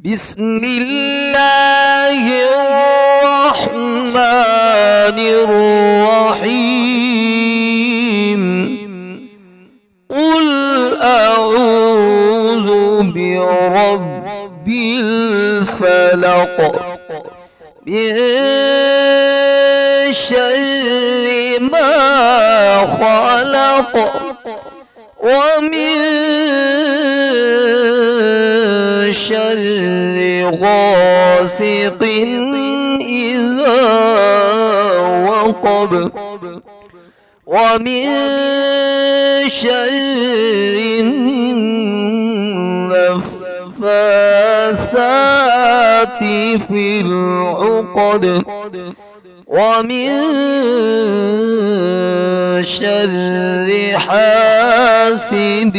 بسم الله الرحمن الرحيم. قل أعوذ برب الفلق من شر ما خلق ومن شر غاسق إذا وقب ومن شر النفاثات في العقد ومن شر حاسد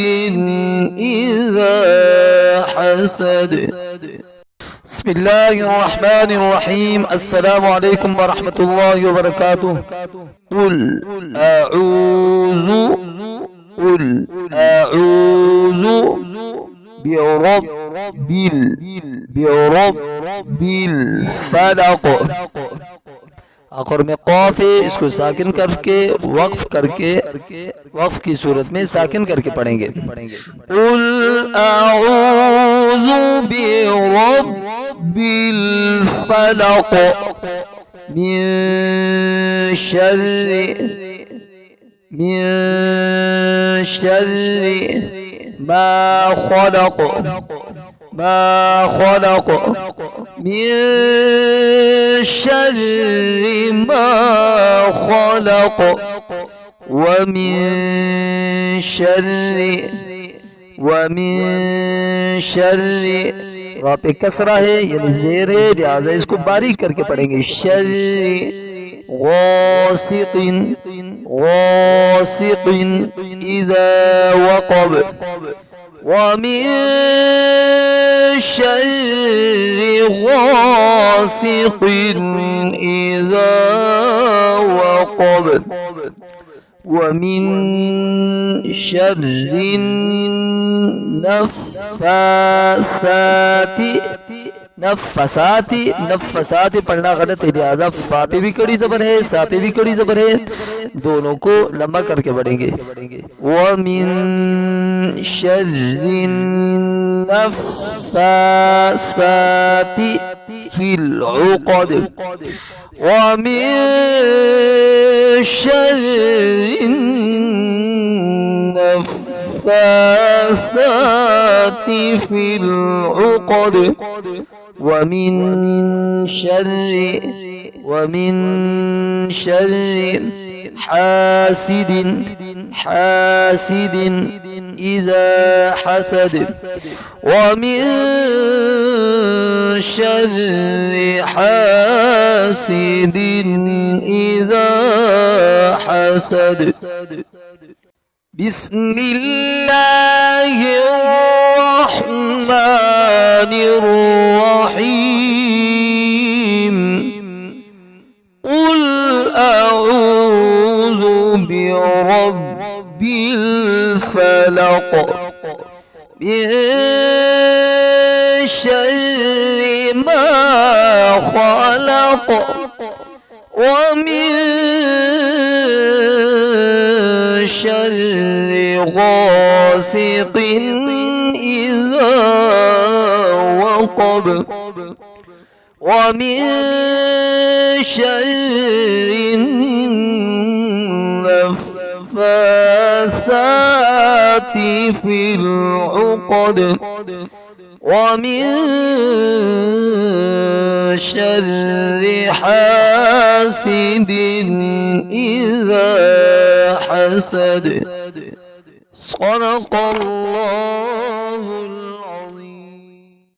إذا حسد. بسم الله الرحمن الرحيم. السلام عليكم ورحمة الله وبركاته. قل أعوذ برب الفلق. आखिर में कौफ है, इसको साकिन करके वक्फ की सूरत में साकिन करके पढ़ेंगे। कुल अऊज़ु बिरब्बिल फलक मिन शर्रि मा खलक من شر ما خلق ومن شر را पे कसरा है यानी ज़ेर है, लिहाजा इसको बारीक करके पढ़ेंगे। शर غاسق إذا وقب ومن شر غاسق إذا وقب ومن شر नफ़्फ़ासात पढ़ना गलत है, लिहाजा फा पे भी कड़ी ज़बर है, सा पे भी कड़ी ज़बर है, दोनों को लंबा करके पढ़ेंगे। वमिन शर्रि नफ़्फ़ासाति फ़िल उक़द वमिन शर्रि नफ़्फ़ासाति फ़िल उक़द ومن شر حاسد إذا حسد ومن شر حاسد إذا حسد. بسم الله الرحمن الرحيم. قل أعوذ برب الفلق من شر ما خلق ومن شر غاسق إذا وقب ومن شر النفاثات في العقد ومن شر حاسد إذا حسد. صدق الله.